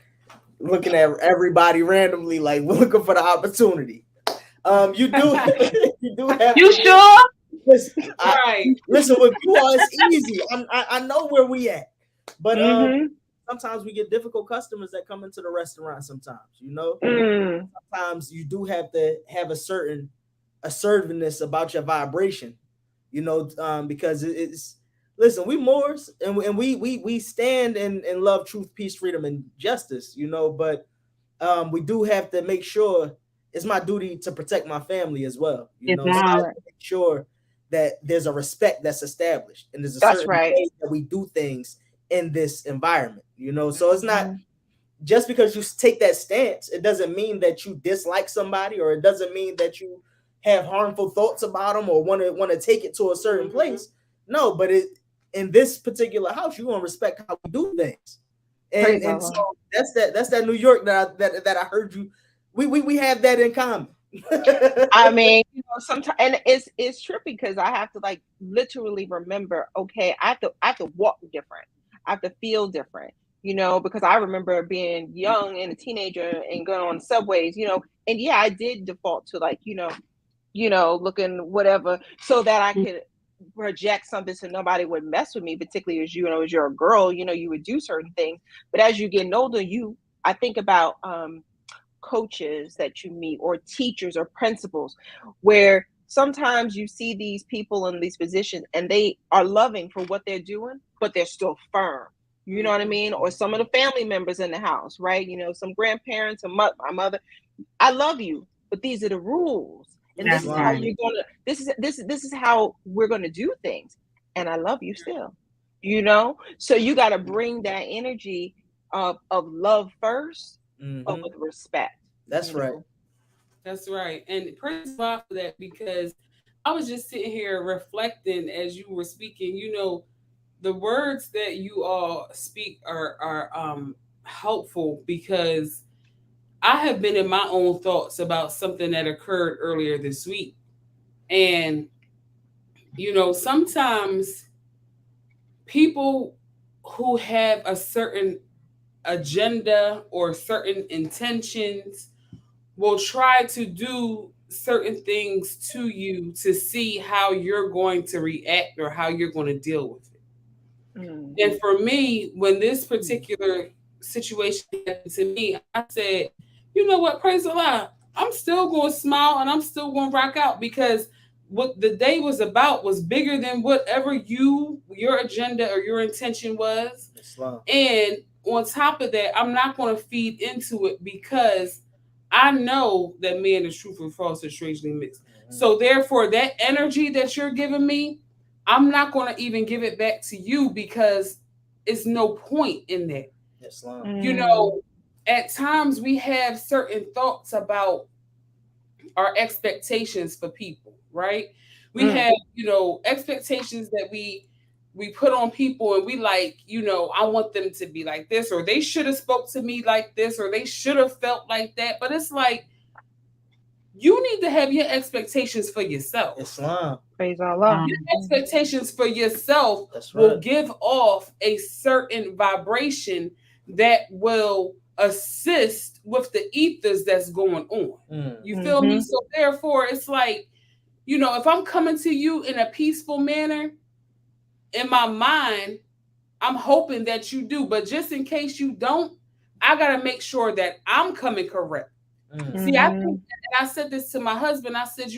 looking at everybody randomly like looking for the opportunity. You do have. You sure? Listen, listen, with you all, it's easy. I know where we at, but sometimes we get difficult customers that come into the restaurant. Sometimes, you know, sometimes you do have to have a certain assertiveness about your vibration. You know, because it's, listen, we Moors, and we stand in love, truth, peace, freedom, and justice. You know, but we do have to make sure, it's my duty to protect my family as well. You know, so I have to make sure that there's a respect that's established, and there's a certain way that we do things in this environment. You know, so it's not just because you take that stance, it doesn't mean that you dislike somebody, or it doesn't mean that you have harmful thoughts about them or want to take it to a certain place. No, but in this particular house, you want to respect how we do things, and so that's that New York that I heard you. We have that in common. I mean, you know, sometimes, and it's trippy, because I have to like literally remember, okay, I have to walk different. I have to feel different, you know, because I remember being young and a teenager and going on subways, you know, and yeah, I did default to like, you know, looking whatever, so that I could project something so nobody would mess with me, particularly as, you know, as you're a girl, you know, you would do certain things. But as you get older, I think about coaches that you meet, or teachers or principals, where sometimes you see these people in these positions and they are loving for what they're doing, but they're still firm. You know what I mean? Or some of the family members in the house, right? You know, some grandparents and my mother, I love you, but these are the rules. And this That's is how right. you're gonna, this is how we're gonna do things. And I love you still. You know? So you gotta bring that energy of love first, but with respect. That's You right. know? That's right. And praise God for that, because I was just sitting here reflecting as you were speaking. The words that you all speak are helpful, because I have been in my own thoughts about something that occurred earlier this week. And sometimes people who have a certain agenda or certain intentions will try to do certain things to you to see how you're going to react or how you're going to deal with it. Mm-hmm. And for me, when this particular situation happened to me, I said, you know what, praise the Lord, I'm still going to smile and I'm still going to rock out, because what the day was about was bigger than whatever your agenda or your intention was. Islam. And on top of that, I'm not going to feed into it, because I know that man is truth and false are strangely mixed. So therefore, that energy that you're giving me, I'm not going to even give it back to you, because it's no point in that. Islam. At times we have certain thoughts about our expectations for people, right? We have, expectations that we put on people, and we like, I want them to be like this, or they should have spoke to me like this, or they should have felt like that. But it's like, you need to have your expectations for yourself. Islam. Praise Allah. Your expectations for yourself That's will right. give off a certain vibration that will assist with the ethers that's going on. You feel me? So therefore, it's like, if I'm coming to you in a peaceful manner, in my mind, I'm hoping that you do. But just in case you don't, I got to make sure that I'm coming correct. See, I think, and I said this to my husband, I said,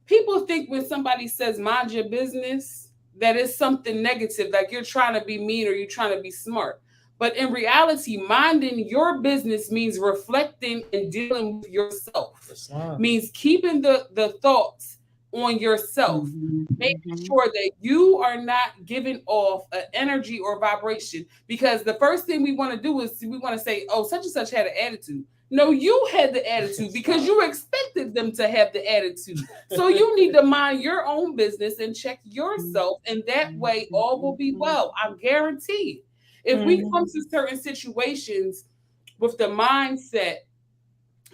people think when somebody says mind your business, that it's something negative, like you're trying to be mean or you're trying to be smart. But in reality, minding your business means reflecting and dealing with yourself. Islam. Means keeping the thoughts on yourself, making sure that you are not giving off an energy or vibration. Because the first thing we want to do is we want to say, oh, such and such had an attitude. No, you had the attitude because you expected them to have the attitude. So you need to mind your own business and check yourself, and that way all will be well. I guarantee. If we come to certain situations with the mindset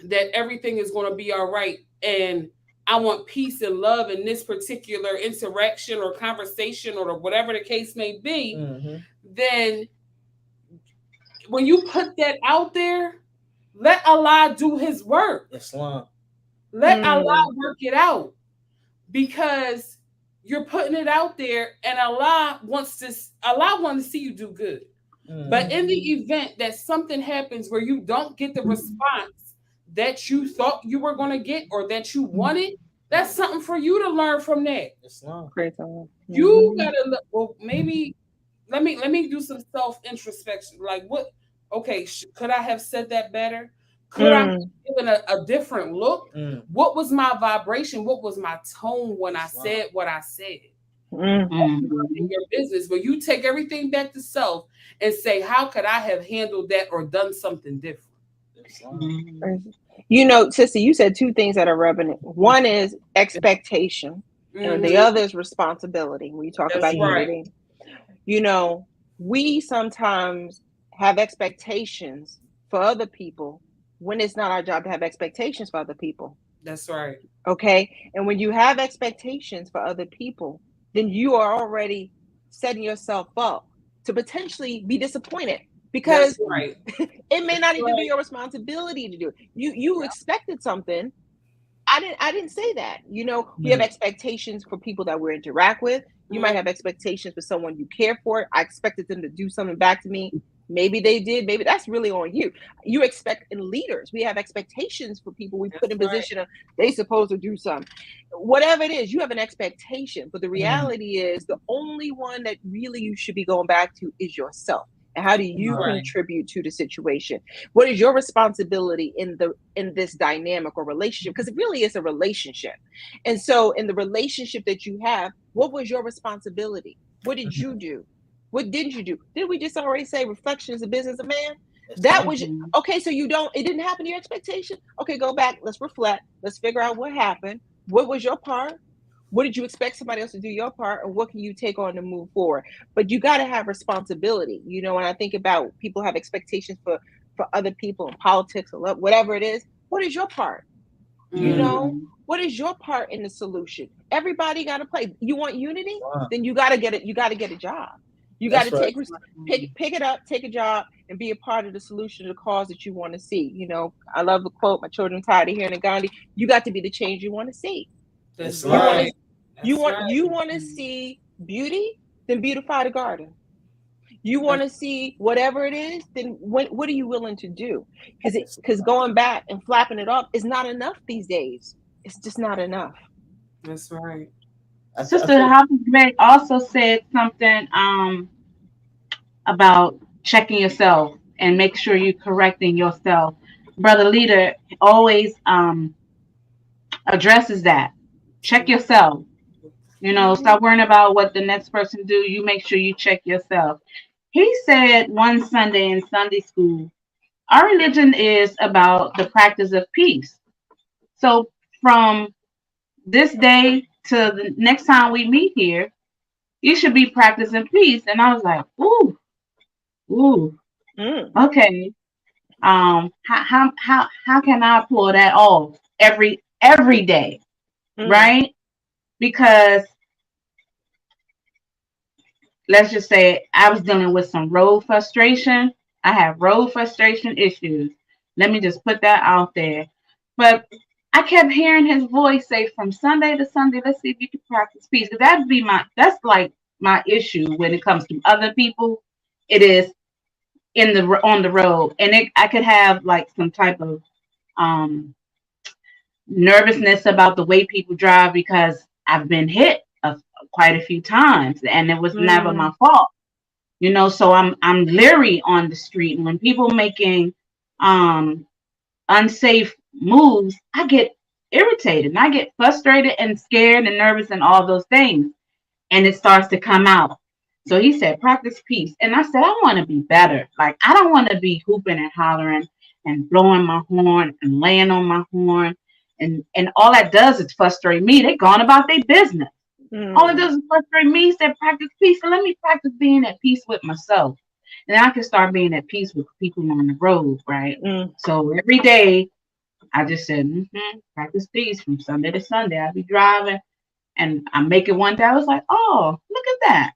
that everything is going to be all right, and I want peace and love in this particular interaction or conversation or whatever the case may be, then when you put that out there, let Allah do his work. Islam. Let Allah work it out, because you're putting it out there, and Allah wants to see you do good. But in the event that something happens where you don't get the response that you thought you were going to get or that you wanted, that's something for you to learn from that. Islam. You gotta look. Well, maybe let me do some self introspection. Like, what? Okay, could I have said that better? Could I have given a different look? What was my vibration? What was my tone when I said what I said? In your business, where you take everything back to self and say, how could I have handled that or done something different? Sister, you said two things that are relevant. One is expectation, and the other is responsibility. When you talk about unity, we sometimes have expectations for other people when it's not our job to have expectations for other people. That's right. Okay. And when you have expectations for other people, then you are already setting yourself up to potentially be disappointed, because it may not even be your responsibility to do it. You expected something. I didn't say that. We have expectations for people that we interact with. You might have expectations for someone you care for. I expected them to do something back to me. Maybe they did. Maybe that's really on you. You expect in leaders. We have expectations for people we put in position of they supposed to do something. Whatever it is, you have an expectation. But the reality is the only one that really you should be going back to is yourself. And how do you contribute to the situation? What is your responsibility in this dynamic or relationship? Because it really is a relationship. And so in the relationship that you have, what was your responsibility? What did you do? What didn't you do? Did we just already say reflection is a business of man? That was okay. So it didn't happen to your expectation. Okay, go back. Let's reflect. Let's figure out what happened. What was your part? What did you expect somebody else to do your part? And what can you take on to move forward? But you got to have responsibility. You know, when I think about people have expectations for other people in politics or whatever it is, what is your part? You know, what is your part in the solution? Everybody got to play. You want unity? Then you got to get it. You got to get a job. You got to pick it up, take a job, and be a part of the solution to the cause that you want to see. You know, I love the quote, my children tired of hearing it, Gandhi. You got to be the change you want to see. That's right. You want to see beauty, then beautify the garden. You want to see whatever it is, then what are you willing to do? Because going back and flapping it up is not enough these days. It's just not enough. That's right. Sister Hopkins Meg also said something about checking yourself and make sure you're correcting yourself. Brother Leader always addresses that. Check yourself. You know, stop worrying about what the next person do. You make sure you check yourself. He said one Sunday in Sunday school, our religion is about the practice of peace. So from this day to the next time we meet here, you should be practicing peace. And I was like, ooh, okay. How can I pull that off every day, right? Because let's just say I was dealing with some road frustration. I have road frustration issues. Let me just put that out there. But I kept hearing his voice say from Sunday to Sunday, let's see if you can practice peace. That's like my issue when it comes to other people. It is on the road. And I could have like some type of nervousness about the way people drive because I've been hit quite a few times and it was never my fault. You know, so I'm leery on the street. And when people making unsafe moves, I get irritated and I get frustrated and scared and nervous and all those things. And it starts to come out. So he said, practice peace. And I said, I want to be better. Like, I don't want to be hooping and hollering and blowing my horn and laying on my horn. And all that does is frustrate me. They're going about their business. All it does is frustrate me. He said, practice peace. So let me practice being at peace with myself. And I can start being at peace with people on the road, right? So every day, I just said, practice peace from Sunday to Sunday. I'll be driving and I make it one day. I was like, oh, look at that.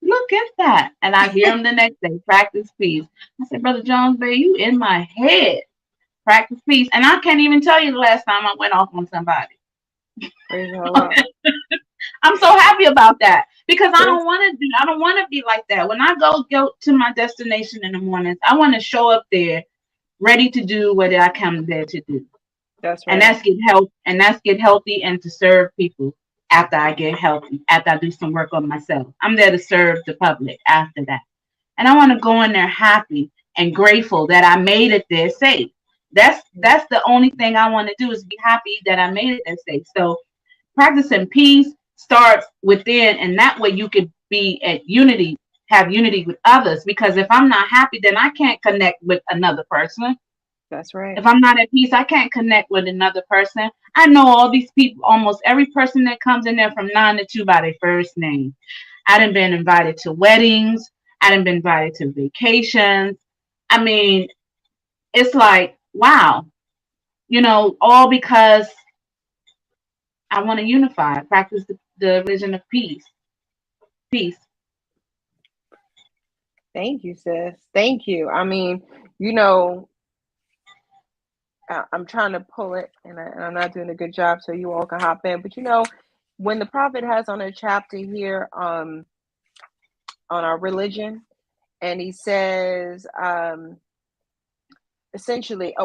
Look at that. And I hear him the next day, practice peace. I said, Brother Jones, babe, you in my head. Practice peace. And I can't even tell you the last time I went off on somebody. I'm so happy about that because I don't want to be like that. When I go to my destination in the mornings, I want to show up there ready to do what I come there to do. That's right. And that's get healthy and to serve people after I get healthy, after I do some work on myself. I'm there to serve the public after that. And I want to go in there happy and grateful that I made it there safe. That's the only thing I want to do is be happy that I made it there safe. So practicing peace starts within, and that way you could be at unity, have unity with others. Because if I'm not happy, then I can't connect with another person. That's right. If I'm not at peace, I can't connect with another person. I know all these people, almost every person that comes in there from 9 to 2 by their first name. I done been invited to weddings. I done been invited to vacations. I mean, it's like, wow, you know, all because I want to unify, practice the religion of peace. Peace. Thank you, sis. Thank you. I mean, you know, I'm trying to pull it and I'm not doing a good job so you all can hop in. But, you know, when the prophet has on a chapter here on our religion, And he says, essentially,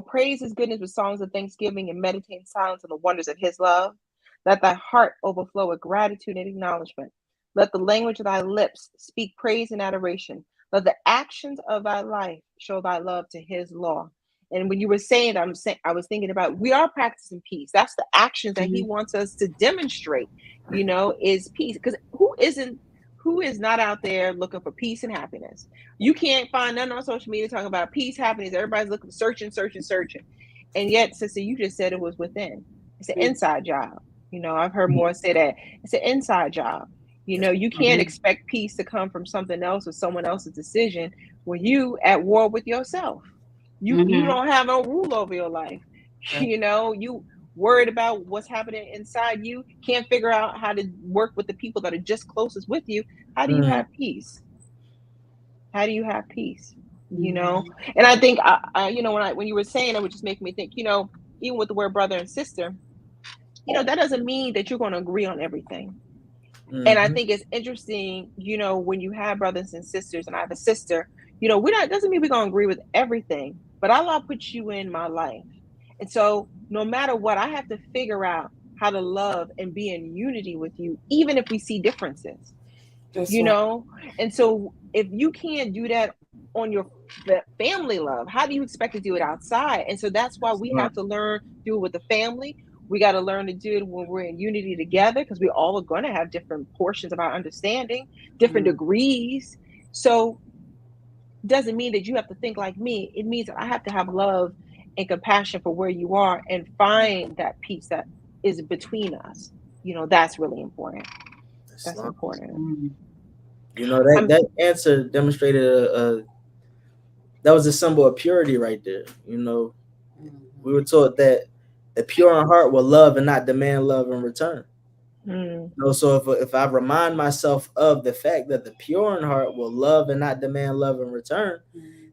praise his goodness with songs of thanksgiving and meditate in silence on the wonders of his love. Let thy heart overflow with gratitude and acknowledgement. Let the language of thy lips speak praise and adoration. Let the actions of thy life show thy love to his law. And when you were saying that, I was thinking about, we are practicing peace. That's the actions that he wants us to demonstrate, is peace. Because who is not out there looking for peace and happiness? You can't find none on social media talking about peace, happiness. Everybody's looking, searching. And yet, sister, you just said it was within. It's an inside job. I've heard more say that it's an inside job. You can't expect peace to come from something else or someone else's decision when you at war with yourself. You don't have no rule over your life. You worried about what's happening inside you, can't figure out how to work with the people that are just closest with you. How do you have peace? How do you have peace? And I think when you were saying it, would just make me think, even with the word brother and sister, that doesn't mean that you're going to agree on everything. And I think it's interesting, when you have brothers and sisters, and I have a sister, doesn't mean we're going to agree with everything, but Allah puts you in my life. And so no matter what, I have to figure out how to love and be in unity with you, even if we see differences, And so if you can't do that on your family love, how do you expect to do it outside? And so that's why we have to learn to do it with the family. We got to learn to do it when we're in unity together, because we all are going to have different portions of our understanding, different degrees. So it doesn't mean that you have to think like me. It means that I have to have love and compassion for where you are and find that peace that is between us. That's really important. That's important. That answer demonstrated that was a symbol of purity right there. We were taught that the pure in heart will love and not demand love in return. So if I remind myself of the fact that the pure in heart will love and not demand love in return,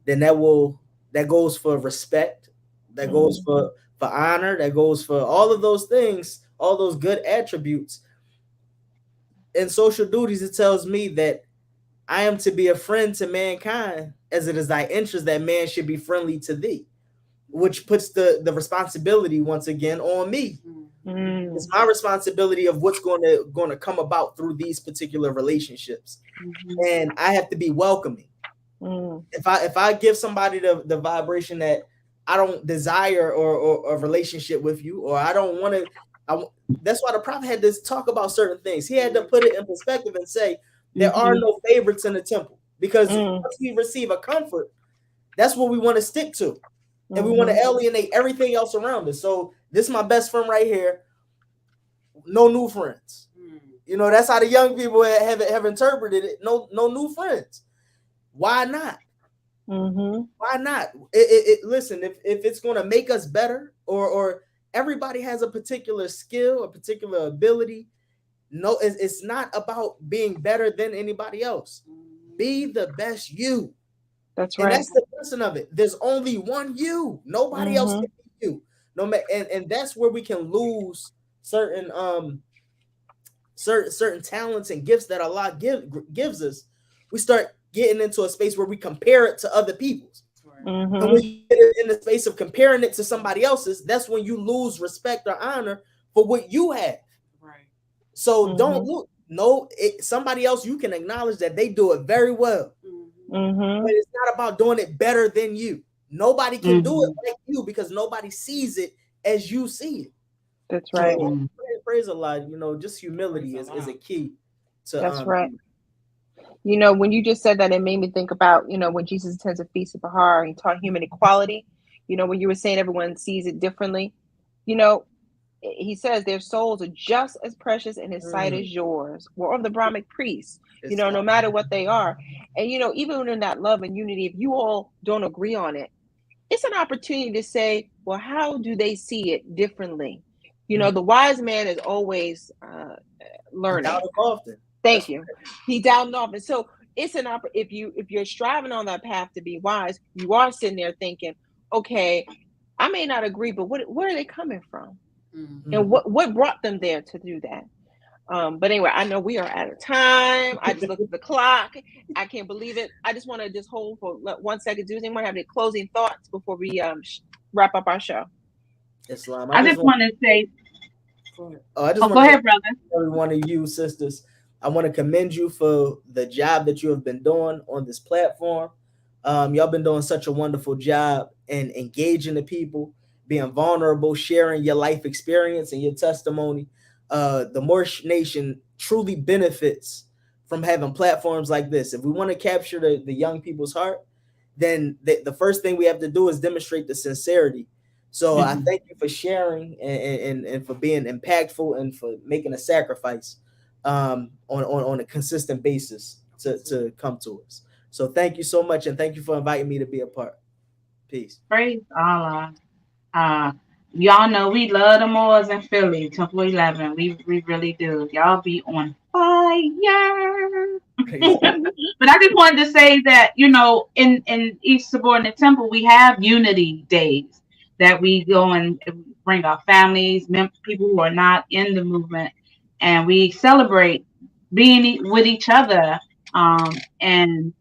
then that goes for respect, that goes for honor, that goes for all of those things, all those good attributes. In social duties, it tells me that I am to be a friend to mankind, as it is thy interest that man should be friendly to thee, which puts the responsibility once again on me. It's my responsibility of what's going to come about through these particular relationships, and I have to be welcoming. If I give somebody the vibration that I don't desire or a relationship with you, or I don't want to, that's why the prophet had to talk about certain things. He had to put it in perspective and say there are no favorites in the temple, because once we receive a comfort, that's what we want to stick to. And we want to alienate everything else around us. So this is my best friend right here. No new friends. That's how the young people have interpreted it. No new friends. Why not? Why not? Listen, if it's going to make us better, or everybody has a particular skill, a particular ability. No, it's not about being better than anybody else. Be the best you. That's right. And that's the lesson of it. There's only one you. Nobody else can be you. No matter, and that's where we can lose certain talents and gifts that Allah gives us. We start getting into a space where we compare it to other people's. And when you get in the space of comparing it to somebody else's, that's when you lose respect or honor for what you have. Right. So don't look. No, somebody else, you can acknowledge that they do it very well. But it's not about doing it better than you. Nobody can do it like you, because nobody sees it as you see it. That's right. So, praise Allah. Just humility is a key to. That's right. When you just said that, it made me think about, when Jesus attends a feast of Bahar, he taught human equality. When you were saying everyone sees it differently, he says their souls are just as precious in his sight as yours, or of the Brahmic priests, no matter what they are. And, even in that love and unity, if you all don't agree on it, it's an opportunity to say, well, how do they see it differently? The wise man is always learning. Often. Thank you. He doubted often. So it's an if you're striving on that path to be wise, you are sitting there thinking, okay, I may not agree, but where are they coming from? And what brought them there to do that? But anyway, I know we are out of time. I just looked at the clock. I can't believe it. I just want to just hold for 1 second. Does anyone have any closing thoughts before we wrap up our show? Islam. I just want to say, I just go want to ahead, brother. every one of you sisters. I want to commend you for the job that you have been doing on this platform. Y'all been doing such a wonderful job in engaging the people, being vulnerable, sharing your life experience and your testimony. The Moorish nation truly benefits from having platforms like this. If we want to capture the young people's heart, then the first thing we have to do is demonstrate the sincerity. So I thank you for sharing and for being impactful and for making a sacrifice on a consistent basis to come to us. So thank you so much, and thank you for inviting me to be a part. Peace. Praise Allah. Y'all know we love the Moors in Philly, Temple 11. We really do. Y'all be on fire. But I just wanted to say that, in each subordinate temple, we have unity days that we go and bring our families, people who are not in the movement, and we celebrate being with each other. And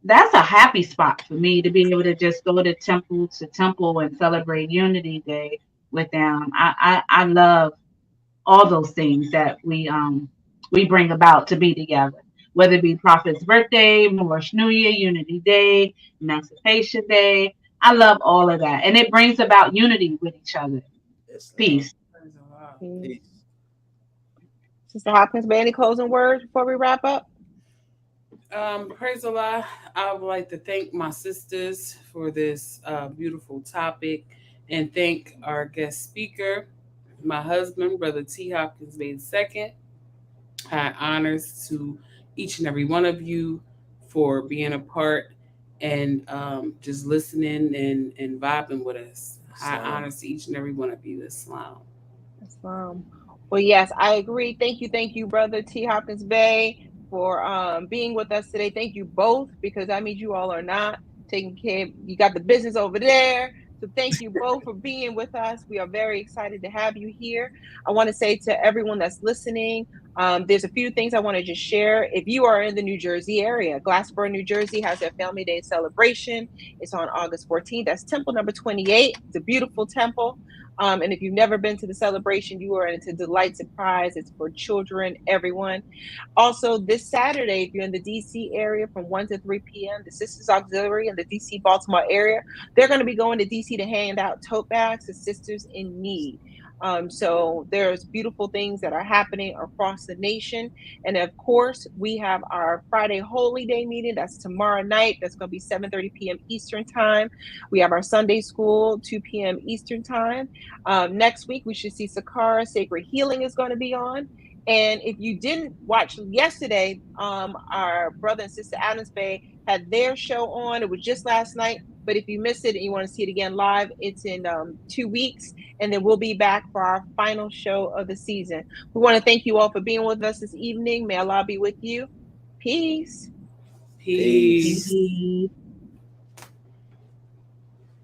that's a happy spot for me to be able to just go to temple and celebrate Unity Day with them. I love all those things that we bring about to be together, whether it be Prophet's birthday, Moorish New Year, Unity Day, Emancipation Day. I love all of that, and it brings about unity with each other. Peace. Peace. Sister Hopkins, any closing words before we wrap up? Praise Allah. I would like to thank my sisters for this beautiful topic, and thank our guest speaker, my husband, Brother T. Hopkins Bey II. High honors to each and every one of you for being a part and just listening and vibing with us. High honors to each and every one of you. Islam. Islam. Well, yes, I agree. Thank you, Brother T. Hopkins Bey, for being with us today. Thank you both, because that means you all are not taking care. You got the business over there. So thank you both for being with us. We are very excited to have you here. I want to say to everyone that's listening, there's a few things I want to just share. If you are in the New Jersey area, Glassboro, New Jersey has their Family Day celebration. It's on August 14th. That's temple number 28. It's a beautiful temple. And if you've never been to the celebration, you are into delight surprise. It's for children, everyone. Also, this Saturday, if you're in the DC area from 1 to 3 p.m., the Sisters Auxiliary in the DC Baltimore area, they're going to be going to DC to hand out tote bags to sisters in need. So there's beautiful things that are happening across the nation. And of course, we have our Friday Holy Day meeting. That's tomorrow night. That's going to be 7:30 p.m. Eastern time. We have our Sunday school, 2 p.m. Eastern time. Next week, we should see Sakara Sacred Healing is going to be on. And if you didn't watch yesterday, our brother and sister Adams Bay had their show on. It was just last night. But if you missed it and you want to see it again live, it's in 2 weeks. And then we'll be back for our final show of the season. We want to thank you all for being with us this evening. May Allah be with you. Peace. Peace. Peace.